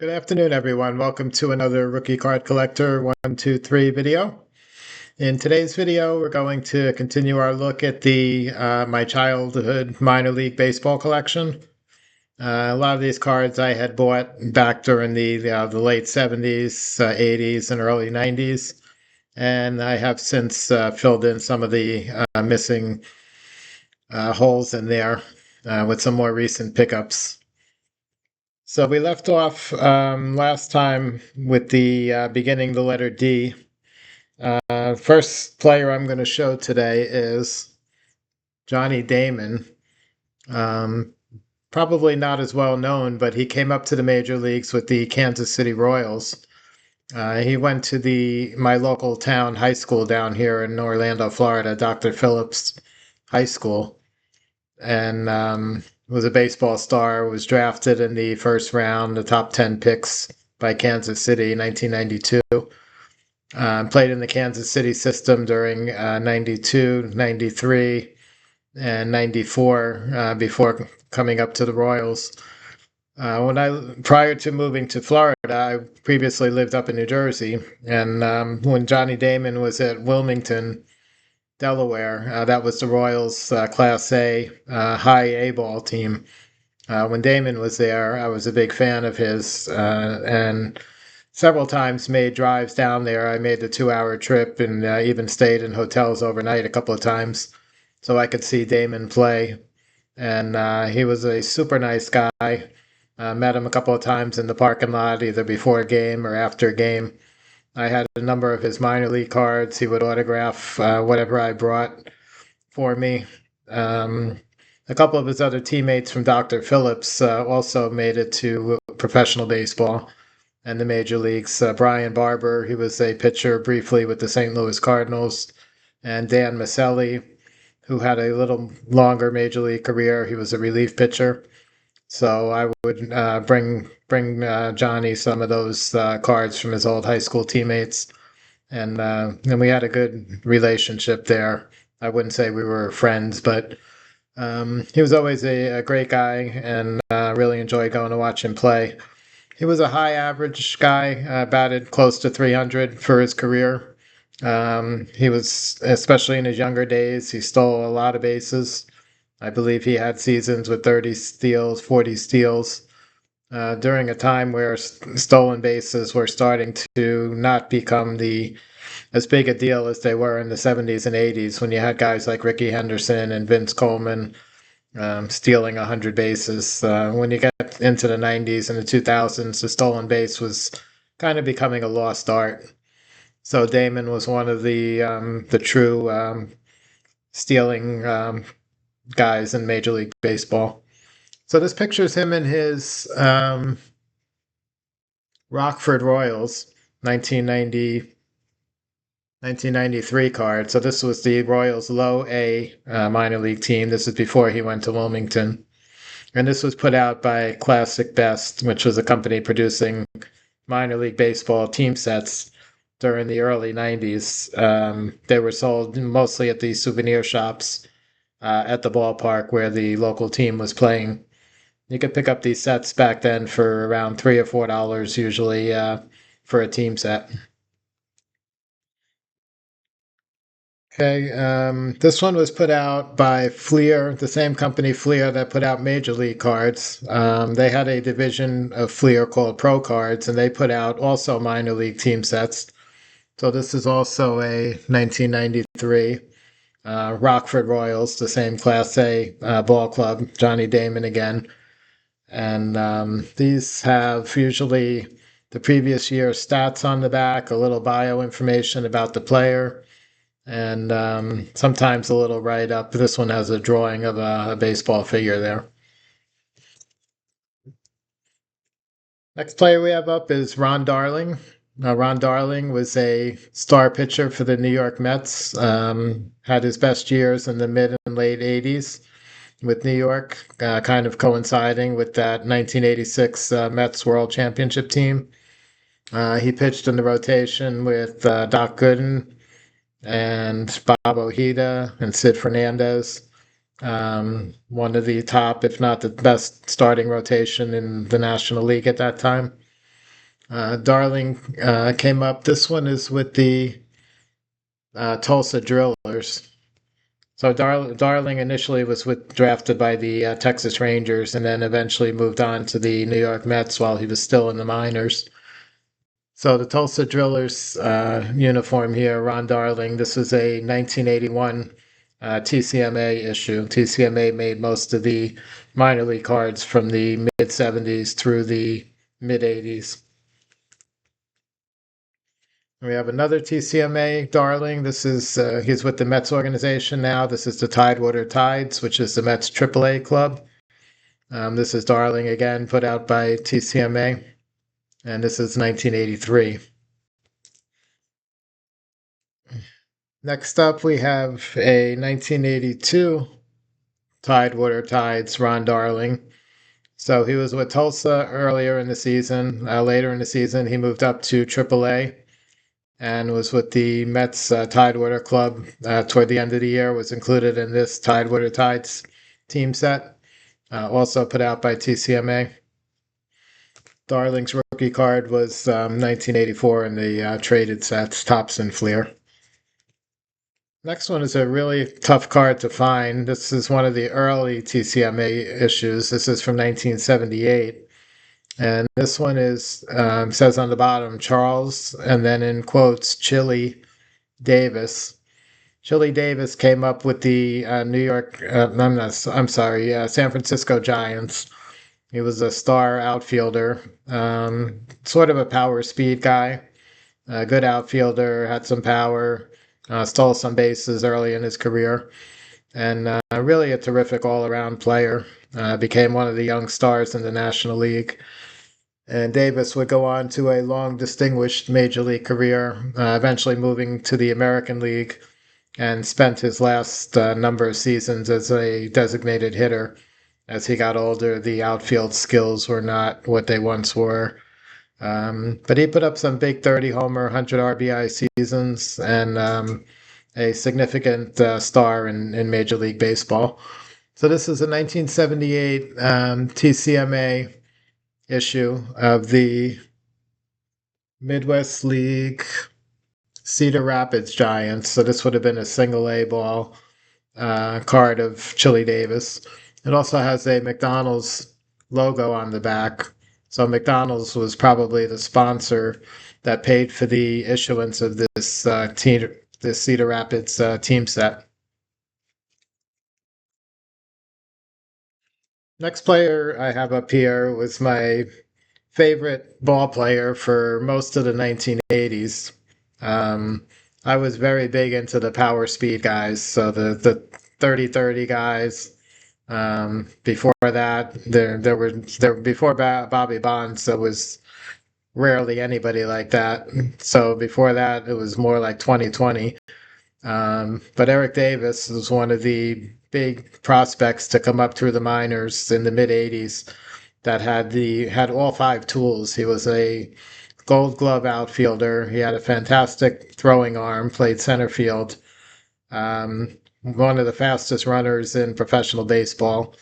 Good afternoon, everyone. Welcome to another Rookie Card Collector 123 video. In today's video, we're going to continue our look at the my childhood minor league baseball collection. A lot of these cards I had bought back during the late 70s, 80s, and early 90s, and I have since filled in some of the missing holes in there with some more recent pickups. So we left off last time with the beginning the letter D. First player I'm going to show today is Johnny Damon. Um, Probably not as well known, but he came up to the major leagues with the Kansas City Royals. He went to the my local town high school down here in Orlando, Florida, Dr. Phillips High School, and was a baseball star. Was drafted in the first round, the top 10 picks by Kansas City in 1992. Played in the Kansas City system during 92, 93, and 94 before coming up to the Royals. Prior to moving to Florida, I previously lived up in New Jersey, and when Johnny Damon was at Wilmington, Delaware, that was the Royals Class A high A ball team. When Damon was there, I was a big fan of his, and several times made drives down there. I made the 2 hour trip and even stayed in hotels overnight a couple of times so I could see Damon play. And he was a super nice guy. Met him a couple of times in the parking lot, either before a game or after a game. I had a number of his minor league cards. He would autograph whatever I brought for me. Um, a couple of his other teammates from Dr. Phillips also made it to professional baseball and the major leagues. Brian Barber, he was a pitcher briefly with the St. Louis Cardinals, and Dan Maselli, who had a little longer major league career. He was a relief pitcher. So I would bring Johnny some of those cards from his old high school teammates, and we had a good relationship there. I wouldn't say we were friends, but he was always a great guy, and really enjoyed going to watch him play. He was a high average guy, batted close to 300 for his career. He was, especially in his younger days, he stole a lot of bases. I believe he had seasons with 30 steals, 40 steals, during a time where stolen bases were starting to not become as big a deal as they were in the 70s and 80s when you had guys like Ricky Henderson and Vince Coleman stealing 100 bases. When you get into the 90s and the 2000s, the stolen base was kind of becoming a lost art. So Damon was one of the true stealing guys in Major League Baseball. So this pictures him in his Rockford Royals 1990 1993 card. So this was the Royals low A minor league team. This is before he went to Wilmington. And this was put out by Classic Best, which was a company producing minor league baseball team sets during the early 90s. They were sold mostly at the souvenir shops at the ballpark where the local team was playing. You could pick up these sets back then for around $3 or $4 usually for a team set. Okay, this one was put out by Fleer, the same company Fleer that put out Major League cards. They had a division of Fleer called Pro Cards, and they put out also minor league team sets. So this is also a 1993 Rockford Royals, the same Class A ball club, Johnny Damon again. And these have usually the previous year's stats on the back, a little bio information about the player, and sometimes a little write up. This one has a drawing of a baseball figure there. Next player we have up is Ron Darling. Ron Darling was a star pitcher for the New York Mets. Had his best years in the mid and late 80s with New York, kind of coinciding with that 1986 Mets World Championship team. He pitched in the rotation with Doc Gooden and Bob Ojeda and Sid Fernandez. One of the top, if not the best, starting rotation in the National League at that time. Darling came up. This one is with the Tulsa Drillers. So Darling initially was drafted by the Texas Rangers and then eventually moved on to the New York Mets while he was still in the minors. So the Tulsa Drillers uniform here, Ron Darling. This was a 1981 TCMA issue. TCMA made most of the minor league cards from the mid 70s through the mid 80s. We have another TCMA Darling. This is he's with the Mets organization now. This is the Tidewater Tides, which is the Mets AAA club. This is Darling again, put out by TCMA, and this is 1983. Next up, we have a 1982 Tidewater Tides Ron Darling. So he was with Tulsa earlier in the season. Later in the season, he moved up to AAA and was with the Mets Tidewater club toward the end of the year, was included in this Tidewater Tides team set, also put out by TCMA. Darling's rookie card was 1984 in the traded sets, Tops and Fleer. Next one is a really tough card to find. This is one of the early TCMA issues. This is from 1978. And this one is says on the bottom Charles, and then in quotes Chili Davis. Chili Davis came up with the New York. I'm sorry, San Francisco Giants. He was a star outfielder, sort of a power speed guy, a good outfielder, had some power, stole some bases early in his career, and really a terrific all around player. Became one of the young stars in the National League. And Davis would go on to a long, distinguished major league career, eventually moving to the American League and spent his last number of seasons as a designated hitter. As he got older, the outfield skills were not what they once were. But he put up some big 30 homer, 100 RBI seasons and a significant star in Major League Baseball. So this is a 1978 TCMA issue of the Midwest League Cedar Rapids Giants. So this would have been a single A ball card of Chili Davis. It also has a McDonald's logo on the back. So McDonald's was probably the sponsor that paid for the issuance of this Cedar Rapids team set. Next player I have up here was my favorite ball player for most of the 1980s. I was very big into the power speed guys, so the 30-30 guys. Before that, there before Bobby Bonds, there was rarely anybody like that. So before that, it was more like 2020. But Eric Davis was one of the big prospects to come up through the minors in the mid 80s that had all five tools. He was a Gold Glove outfielder. He had a fantastic throwing arm, played center field. One of the fastest runners in professional baseball,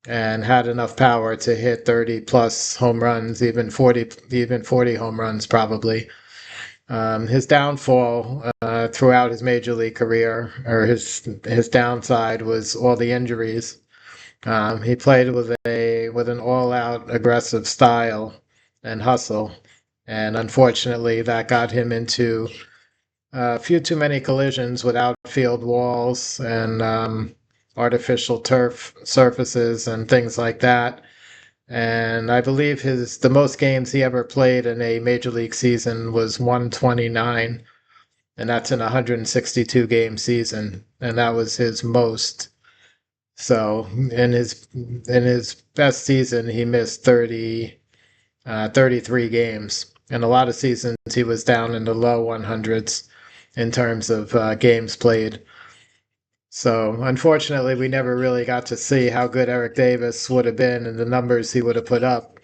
and had enough power to hit 30 plus home runs, even 40 home runs probably. His downfall throughout his major league career, or his downside, was all the injuries. He played with an all-out aggressive style and hustle, and unfortunately, that got him into a few too many collisions with outfield walls and artificial turf surfaces and things like that. And I believe the most games he ever played in a major league season was 129, and that's in a 162 game season, and that was his most. So in his best season, he missed 33 games. In a lot of seasons, he was down in the low 100s in terms of games played. So unfortunately, we never really got to see how good Eric Davis would have been and the numbers he would have put up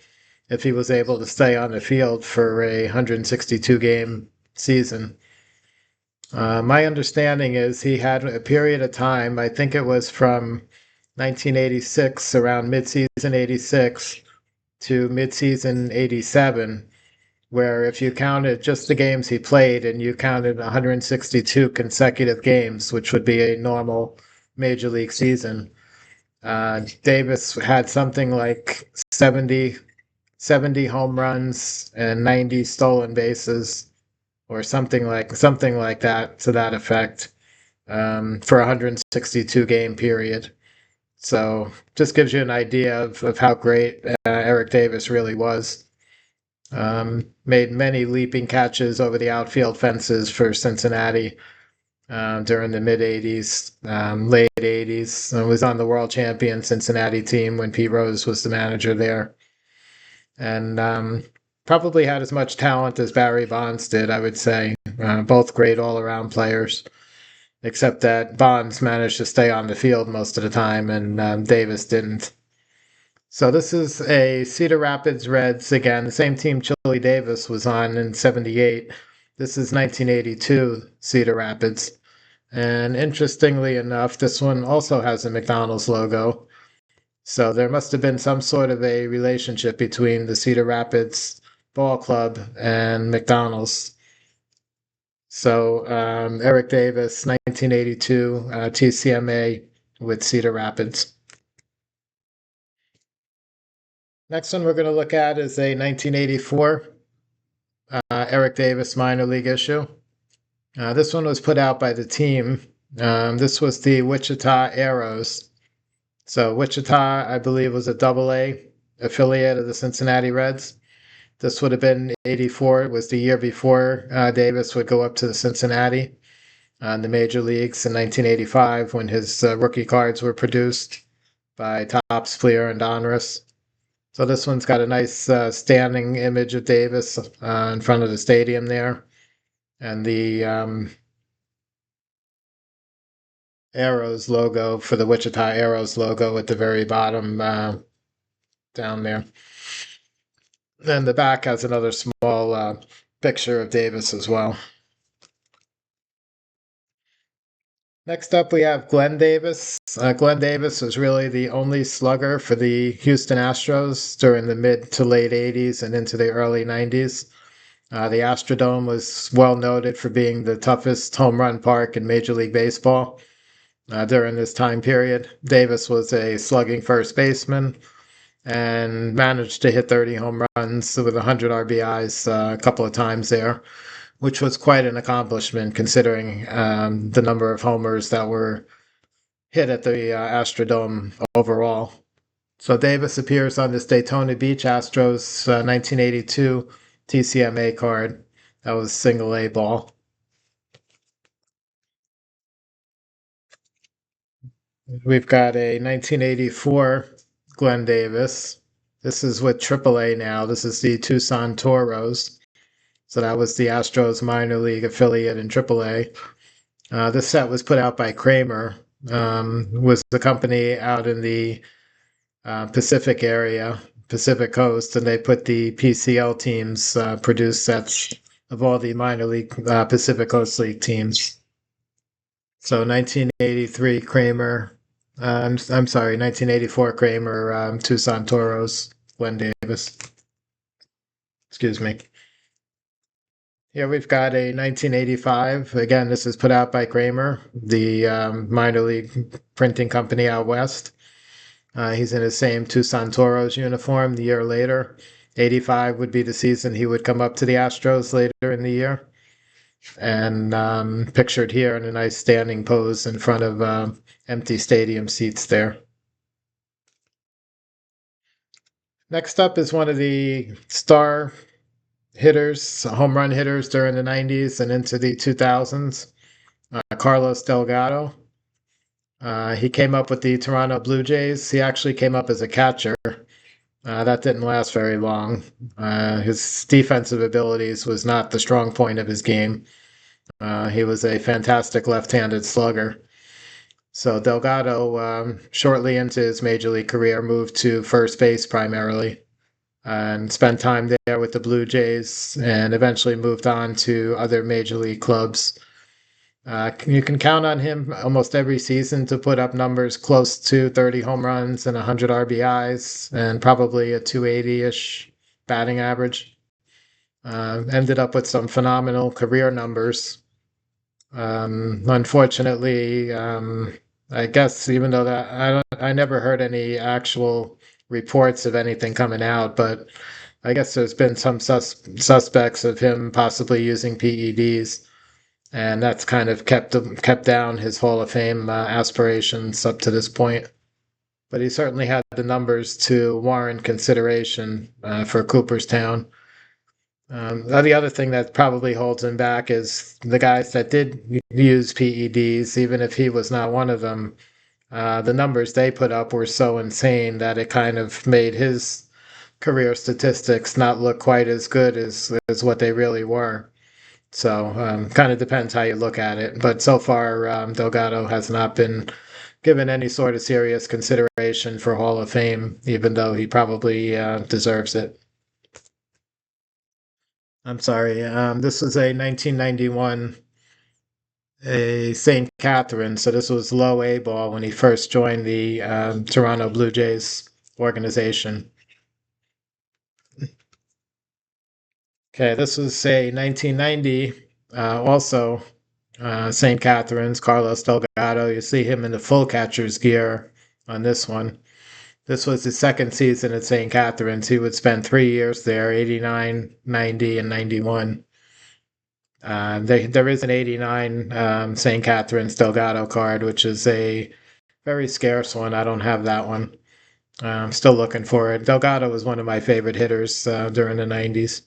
if he was able to stay on the field for a 162 game season. My understanding is he had a period of time, I think it was from 1986, around midseason 86 to midseason 87, where if you counted just the games he played and you counted 162 consecutive games, which would be a normal major league season, Davis had something like 70 home runs and 90 stolen bases, or something like that to that effect, for a 162 game period. So just gives you an idea of how great Eric Davis really was. Made many leaping catches over the outfield fences for Cincinnati during the mid 80s, late 80s. Was on the world champion Cincinnati team when Pete Rose was the manager there. And probably had as much talent as Barry Bonds did, I would say. Both great all around players, except that Bonds managed to stay on the field most of the time and Davis didn't. So this is a Cedar Rapids Reds, again, the same team Chili Davis was on in 78. This is 1982 Cedar Rapids. And interestingly enough, this one also has a McDonald's logo. So there must have been some sort of a relationship between the Cedar Rapids Ball Club and McDonald's. So Eric Davis, 1982 TCMA with Cedar Rapids. Next one we're going to look at is a 1984 Eric Davis minor league issue. This one was put out by the team. This was the Wichita Arrows. So Wichita, I believe, was a AA affiliate of the Cincinnati Reds. This would have been 84. It was the year before Davis would go up to the Cincinnati in the major leagues in 1985 when his rookie cards were produced by Topps, Fleer, and Donruss. So this one's got a nice standing image of Davis in front of the stadium there. And the Arrows logo for the Wichita Arrows logo at the very bottom down there. Then the back has another small picture of Davis as well. Next up, we have Glenn Davis. Glenn Davis was really the only slugger for the Houston Astros during the mid to late 80s and into the early 90s. The Astrodome was well noted for being the toughest home run park in Major League Baseball. During this time period, Davis was a slugging first baseman and managed to hit 30 home runs with 100 RBIs a couple of times there, which was quite an accomplishment considering the number of homers that were hit at the Astrodome overall. So Davis appears on this Daytona Beach Astros 1982 TCMA card. That was single A ball. We've got a 1984 Glenn Davis. This is with AAA now. This is the Tucson Toros. So that was the Astros minor league affiliate in AAA. This set was put out by Kramer. Was the company out in the Pacific area, Pacific Coast, and they put the PCL teams produce sets of all the minor league Pacific Coast League teams. So 1983 Kramer. I'm sorry, 1984 Kramer, Tucson Toros, Glenn Davis. Excuse me. Here we've got a 1985. Again, this is put out by Kramer, the minor league printing company out west. He's in his same Tucson Toros uniform the year later. 85 would be the season he would come up to the Astros later in the year. And pictured here in a nice standing pose in front of empty stadium seats there. Next up is one of the star hitters, home run hitters during the 90s and into the 2000s, Carlos Delgado. He came up with the Toronto Blue Jays. He actually came up as a catcher. That didn't last very long. His defensive abilities was not the strong point of his game. He was a fantastic left-handed slugger. So Delgado, shortly into his major league career, moved to first base primarily and spent time there with the Blue Jays and eventually moved on to other major league clubs. You can count on him almost every season to put up numbers close to 30 home runs and 100 RBIs and probably a 280-ish batting average. Ended up with some phenomenal career numbers. Unfortunately, I guess even though that I never heard any actual reports of anything coming out, but I guess there's been some suspects of him possibly using PEDs, and that's kind of kept down his Hall of Fame aspirations up to this point. But he certainly had the numbers to warrant consideration for Cooperstown. The other thing that probably holds him back is the guys that did use PEDs, even if he was not one of them. The numbers they put up were so insane that it kind of made his career statistics not look quite as good as what they really were. So, kind of depends how you look at it. But so far, Delgado has not been given any sort of serious consideration for Hall of Fame, even though he probably deserves it. I'm sorry. This was a 1991 a St. Catherine, so this was low A ball when he first joined the Toronto Blue Jays organization. Okay, this was a 1990, also St. Catherine's, Carlos Delgado. You see him in the full catcher's gear on this one. This was his second season at St. Catherine's. He would spend 3 years there, 89, 90, and 91. There is an 89 St. Catherine's Delgado card, which is a very scarce one. I don't have that one. I'm still looking for it. Delgado was one of my favorite hitters during the 90s.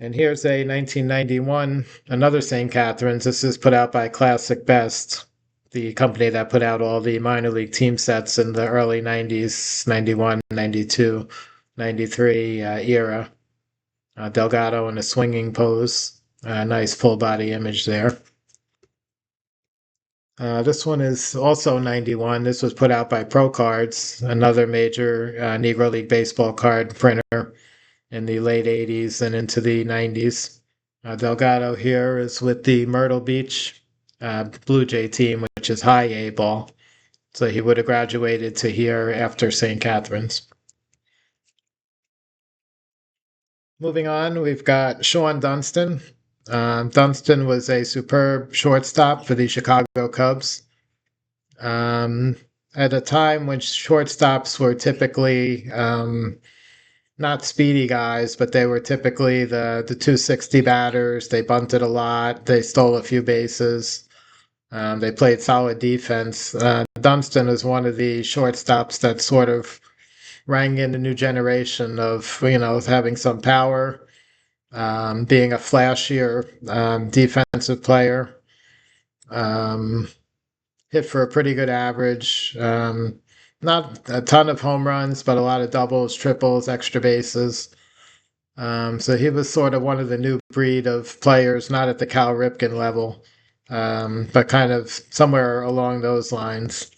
And here's a 1991, another St. Catherine's. This is put out by Classic Best, the company that put out all the minor league team sets in the early 90s, 91, 92, 93 era. Delgado in a swinging pose. Nice full body image there. This one is also 91. This was put out by Pro Cards, another major Negro League Baseball card printer in the late 80s and into the 90s. Delgado here is with the Myrtle Beach Blue Jay team, which is high A ball. So he would have graduated to here after St. Catherine's. Moving on, we've got Sean Dunston. Dunston was a superb shortstop for the Chicago Cubs. At a time when shortstops were typically not speedy guys, but they were typically the 260 batters. They bunted a lot. They stole a few bases. They played solid defense. Dunston is one of the shortstops that sort of rang in a new generation of, having some power, being a flashier defensive player. Hit for a pretty good average. Not a ton of home runs, but a lot of doubles, triples, extra bases. So he was sort of one of the new breed of players, not at the Cal Ripken level, but kind of somewhere along those lines,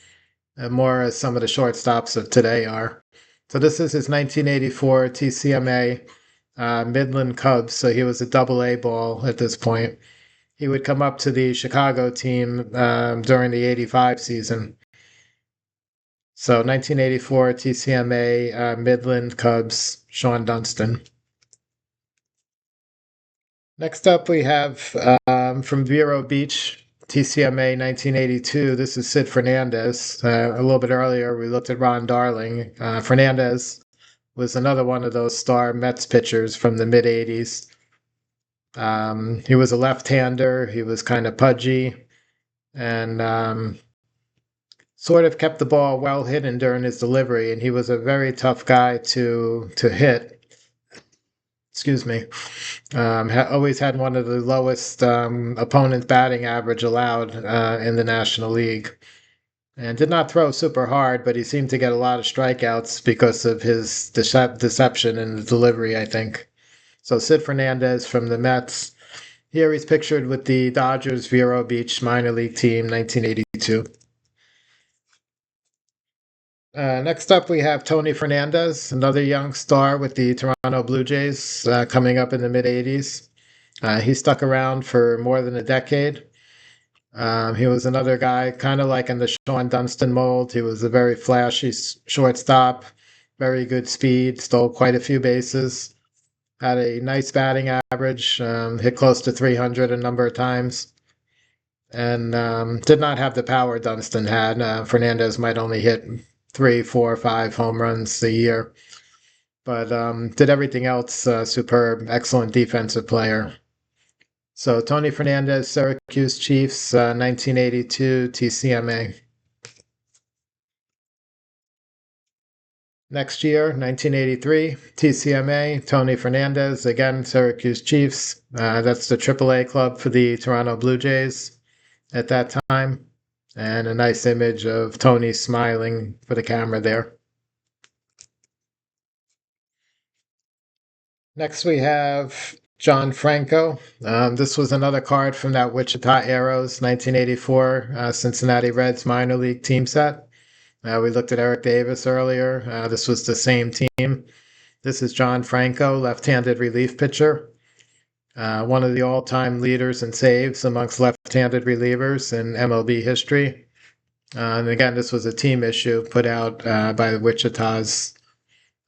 and more as some of the shortstops of today are. So this is his 1984 TCMA Midland Cubs. So he was a double A ball at this point. He would come up to the Chicago team during the 85 season. So 1984 TCMA Midland Cubs, Sean Dunston. Next up, we have from Vero Beach, TCMA 1982. This is Sid Fernandez. A little bit earlier, we looked at Ron Darling. Fernandez was another one of those star Mets pitchers from the mid 80s. He was a left-hander. He was kind of pudgy and sort of kept the ball well hidden during his delivery. And he was a very tough guy to hit. Excuse me. Always had one of the lowest opponent batting average allowed in the National League. And did not throw super hard, but he seemed to get a lot of strikeouts because of his deception in the delivery, I think. So Sid Fernandez from the Mets. Here he's pictured with the Dodgers Vero Beach minor league team, 1982. Next up, we have Tony Fernandez, another young star with the Toronto Blue Jays, coming up in the mid 80s. He stuck around for more than a decade. He was another guy, kind of like in the Sean Dunston mold. He was a very flashy shortstop, very good speed, stole quite a few bases, had a nice batting average, hit close to 300 a number of times, and did not have the power Dunston had. Fernandez might only hit three, four, five home runs a year, but did everything else superb, excellent defensive player. So Tony Fernandez, Syracuse Chiefs, 1982 TCMA. Next year, 1983, TCMA, Tony Fernandez, again, Syracuse Chiefs. That's the AAA club for the Toronto Blue Jays at that time. And a nice image of Tony smiling for the camera there. Next, we have John Franco. This was another card from that Wichita Aeros 1984 Cincinnati Reds minor league team set. We looked at Eric Davis earlier. This was the same team. This is John Franco, left-handed relief pitcher. One of the all-time leaders in saves amongst left-handed relievers in MLB history. And again, this was a team issue put out by the Wichita's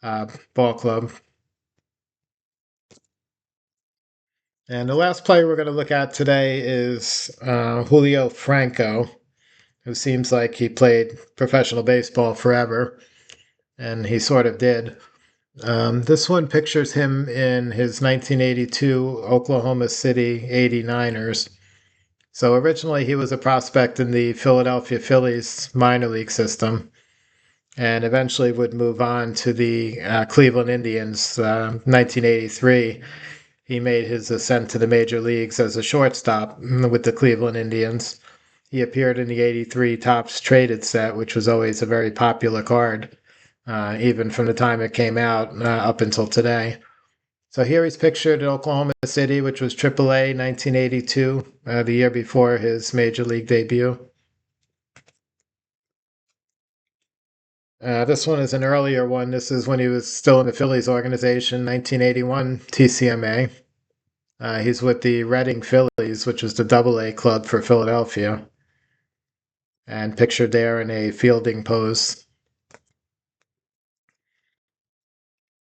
ball club. And the last player we're going to look at today is Julio Franco, who seems like he played professional baseball forever, and he sort of did. This one pictures him in his 1982 Oklahoma City 89ers. So originally he was a prospect in the Philadelphia Phillies minor league system, and eventually would move on to the Cleveland Indians. 1983, he made his ascent to the major leagues as a shortstop with the Cleveland Indians. He appeared in the 83 Topps Traded set, which was always a very popular card, even from the time it came out up until today. So here he's pictured at Oklahoma City, which was AAA 1982, the year before his major league debut. This one is an earlier one. This is when he was still in the Phillies organization, 1981 TCMA. He's with the Reading Phillies, which was the AA club for Philadelphia, and pictured there in a fielding pose.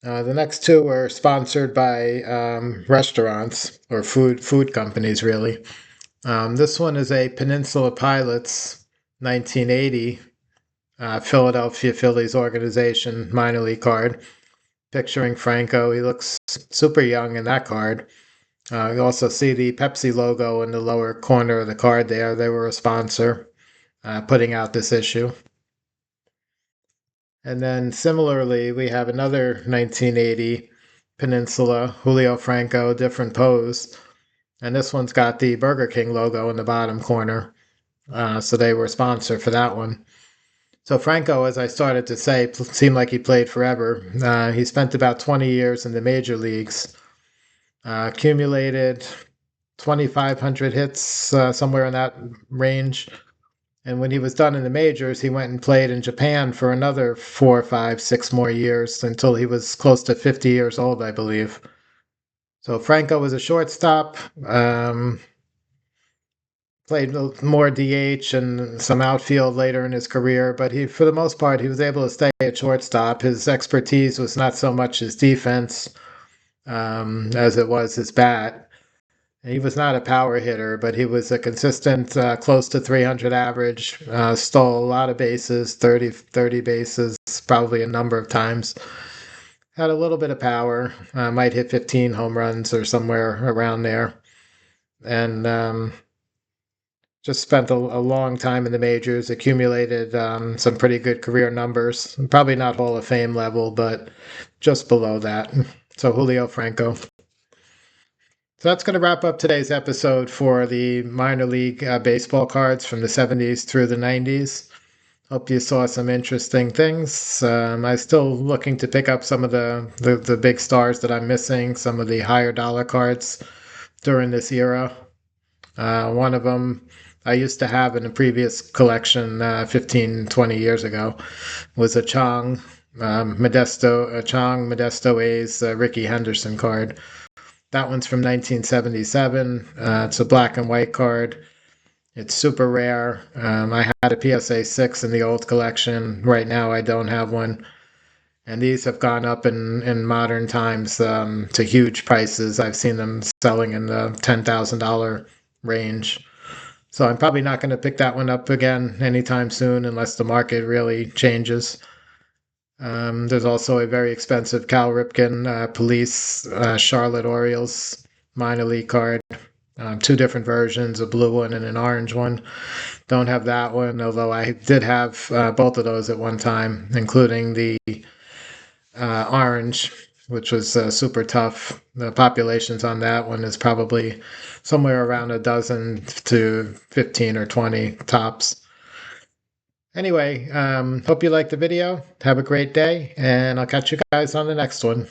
The next two are sponsored by restaurants or food companies, really. This one is a Peninsula Pilots 1980 Philadelphia Phillies organization minor league card, picturing Franco. He looks super young in that card. You also see the Pepsi logo in the lower corner of the card there. They were a sponsor putting out this issue. And then similarly, we have another 1980 Peninsula, Julio Franco, different pose. And this one's got the Burger King logo in the bottom corner. So they were a sponsor for that one. So Franco, as I started to say, seemed like he played forever. He spent about 20 years in the major leagues, accumulated 2,500 hits, somewhere in that range. And when he was done in the majors, he went and played in Japan for another 4, 5, 6 more years until he was close to 50 years old, I believe. So Franco was a shortstop, played more DH and some outfield later in his career, but for the most part, he was able to stay at shortstop. His expertise was not so much his defense as it was his bat. He was not a power hitter, but he was a consistent, close to 300 average, stole a lot of bases, 30 bases, probably a number of times. Had a little bit of power, might hit 15 home runs or somewhere around there. And just spent a long time in the majors, accumulated some pretty good career numbers. Probably not Hall of Fame level, but just below that. So Julio Franco. So that's going to wrap up today's episode for the minor league baseball cards from the 70s through the 90s. Hope you saw some interesting things. I'm still looking to pick up some of the big stars that I'm missing, some of the higher dollar cards during this era. One of them I used to have in a previous collection 15, 20 years ago was a Modesto A's Ricky Henderson card. That one's from 1977. It's a black and white card. It's super rare. I had a PSA 6 in the old collection. Right now, I don't have one. And these have gone up in modern times to huge prices. I've seen them selling in the $10,000 range. So I'm probably not going to pick that one up again anytime soon unless the market really changes. There's also a very expensive Cal Ripken Police Charlotte Orioles minor league card. Two different versions, a blue one and an orange one. Don't have that one, although I did have both of those at one time, including the orange, which was super tough. The populations on that one is probably somewhere around a dozen to 15 or 20 tops. Anyway, hope you liked the video. Have a great day, and I'll catch you guys on the next one.